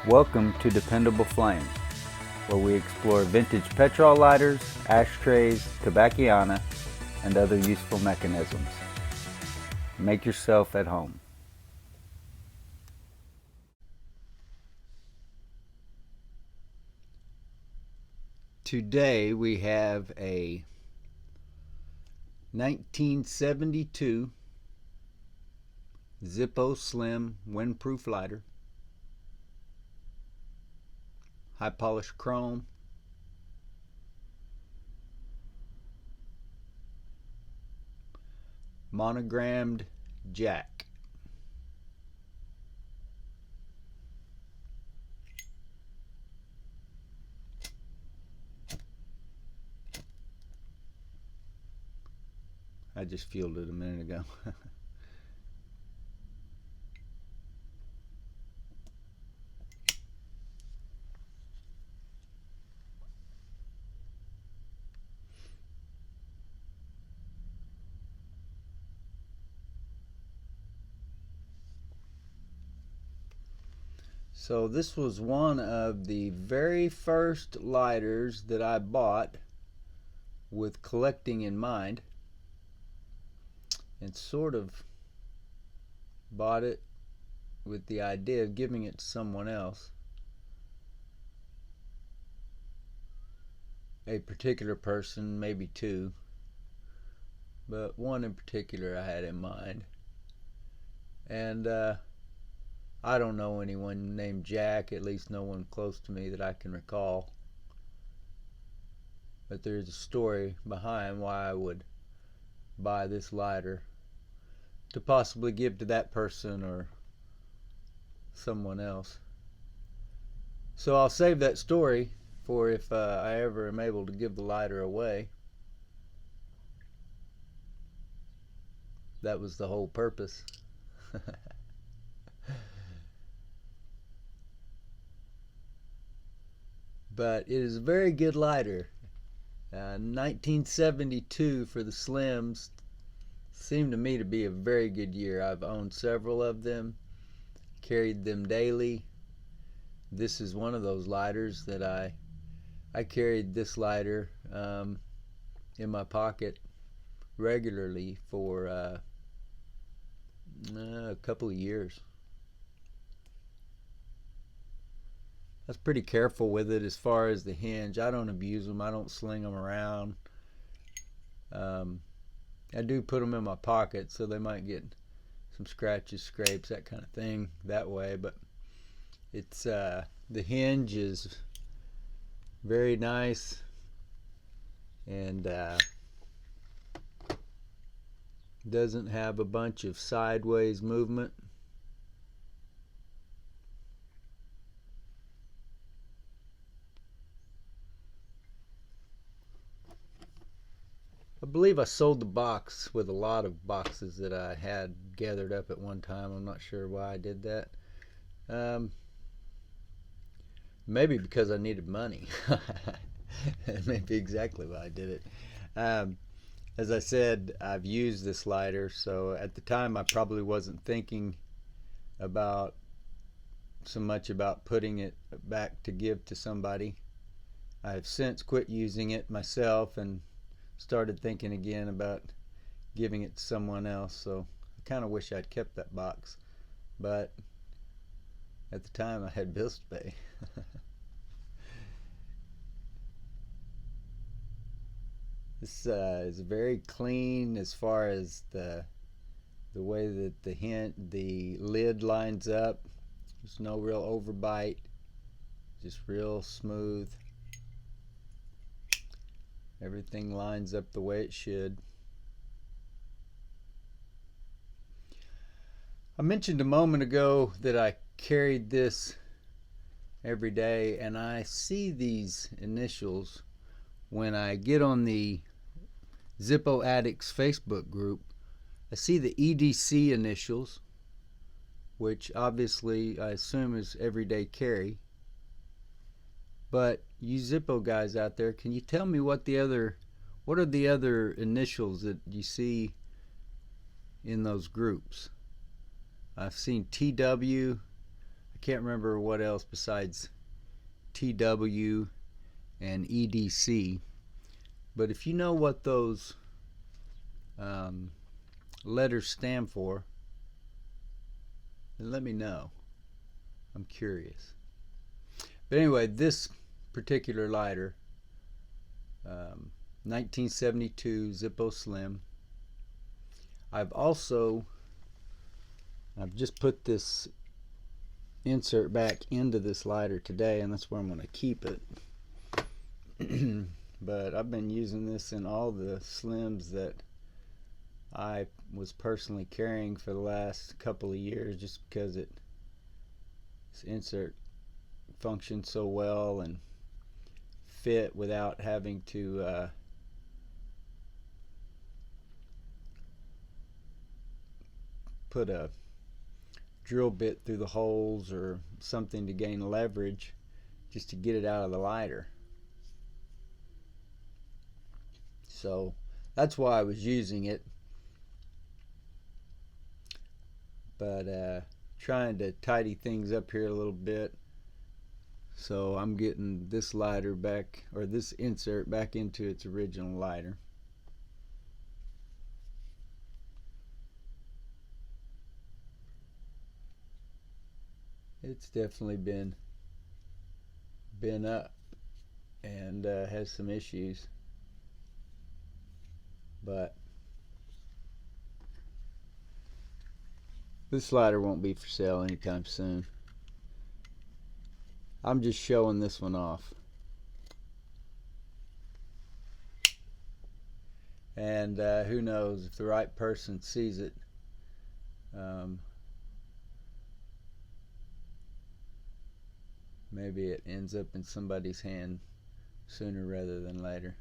Welcome to Dependable Flame, where we explore vintage petrol lighters, ashtrays, tobacciana, and other useful mechanisms. Make yourself at home. Today we have a 1972 Zippo Slim Windproof lighter, high polished chrome, monogrammed jack. I just fueled it a minute ago. So this was one of the very first lighters that I bought with collecting in mind, and sort of bought it with the idea of giving it to someone else, a particular person, maybe two, but one in particular I had in mind. And I don't know anyone named Jack, at least no one close to me that I can recall. But there's a story behind why I would buy this lighter to possibly give to that person or someone else. So I'll save that story for if I ever am able to give the lighter away. That was the whole purpose. But it is a very good lighter. 1972 for the Slims seemed to me to be a very good year. I've owned several of them, carried them daily. This is one of those lighters that I carried this lighter in my pocket regularly for a couple of years. I was pretty careful with it as far as the hinge. I don't abuse them. I don't sling them around. I do put them in my pocket, so they might get some scratches, scrapes, that kind of thing that way. But it's the hinge is very nice, and doesn't have a bunch of sideways movement. I believe I sold the box with a lot of boxes that I had gathered up at one time. I'm not sure why I did that. Maybe because I needed money. Maybe exactly why I did it. As I said, I've used this lighter, so at the time I probably wasn't thinking about so much about putting it back to give to somebody. I've since quit using it myself and started thinking again about giving it to someone else. So I kind of wish I'd kept that box, but at the time I had bills to pay. This is very clean as far as the way that the lid lines up. There's no real overbite, just real smooth. Everything lines up the way it should. I mentioned a moment ago that I carried this every day, and I see these initials when I get on the Zippo Addicts Facebook group. I see the EDC initials, which obviously I assume is everyday carry. But you Zippo guys out there, can you tell me what are the other initials that you see in those groups? I've seen TW. I can't remember what else besides TW and EDC. But if you know what those letters stand for, then let me know. I'm curious. But anyway, this particular lighter, 1972 Zippo Slim. I've just put this insert back into this lighter today, and that's where I'm going to keep it. But I've been using this in all the Slims that I was personally carrying for the last couple of years, just because this insert functioned so well and fit without having to put a drill bit through the holes or something to gain leverage just to get it out of the lighter. So that's why I was using it, but trying to tidy things up here a little bit. So I'm getting this lighter back, or this insert back into its original lighter. It's definitely been up and has some issues, but this lighter won't be for sale anytime soon. I'm just showing this one off. And who knows, if the right person sees it, maybe it ends up in somebody's hand sooner rather than later.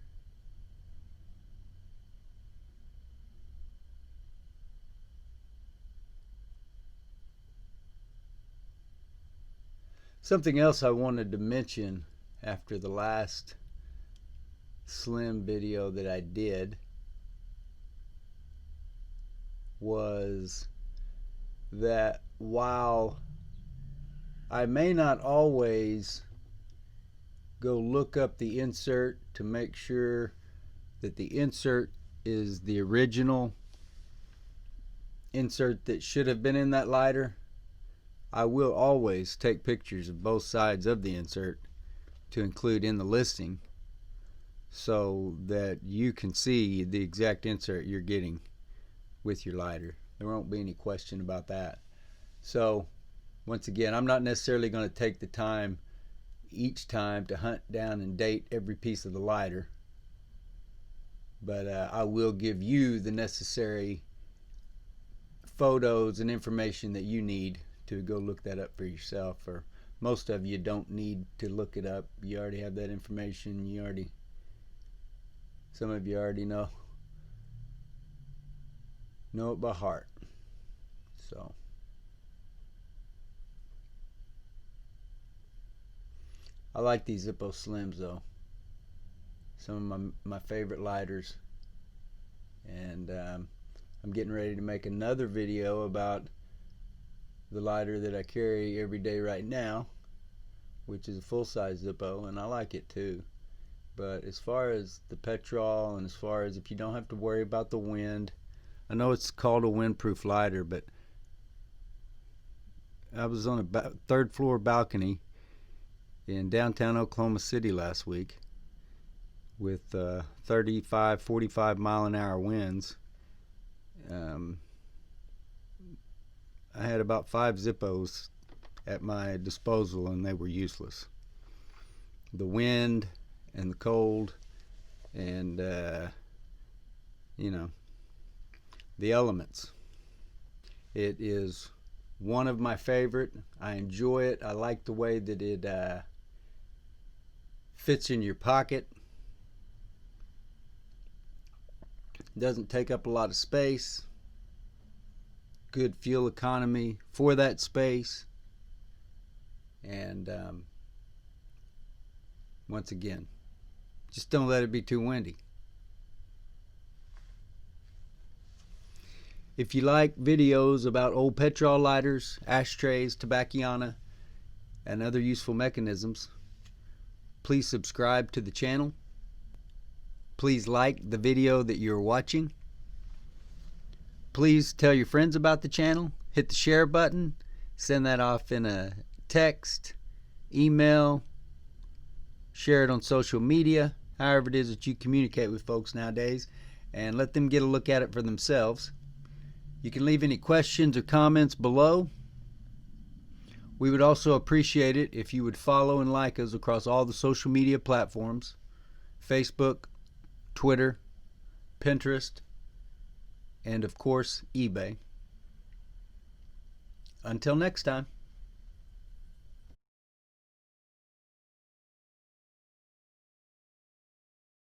Something else I wanted to mention after the last Slim video that I did was that while I may not always go look up the insert to make sure that the insert is the original insert that should have been in that lighter, I will always take pictures of both sides of the insert to include in the listing so that you can see the exact insert you're getting with your lighter. There won't be any question about that. So once again, I'm not necessarily going to take the time each time to hunt down and date every piece of the lighter, but I will give you the necessary photos and information that you need to go look that up for yourself. Or most of you don't need to look it up. You already have that information. Some of you already know it by heart. So I like these Zippo Slims though. Some of my favorite lighters, and I'm getting ready to make another video about the lighter that I carry every day right now, which is a full-size Zippo, and I like it too. But as far as the petrol, and as far as if you don't have to worry about the wind, I know it's called a windproof lighter, but I was on a third floor balcony in downtown Oklahoma City last week with 35, 45 mile an hour winds. I had about 5 Zippos at my disposal, and they were useless. The wind and the cold and the elements. It is one of my favorite. I enjoy it. I like the way that it fits in your pocket. Doesn't take up a lot of space. Good fuel economy for that space. And once again, just don't let it be too windy. If you like videos about old petrol lighters, ashtrays, tobacconana, and other useful mechanisms, please subscribe to the channel. Please like the video that you're watching. Please tell your friends about the channel. Hit the share button. Send that off in a text, email, share it on social media, however it is that you communicate with folks nowadays, and let them get a look at it for themselves. You can leave any questions or comments below. We would also appreciate it if you would follow and like us across all the social media platforms: Facebook, Twitter, Pinterest, and of course eBay. Until next time.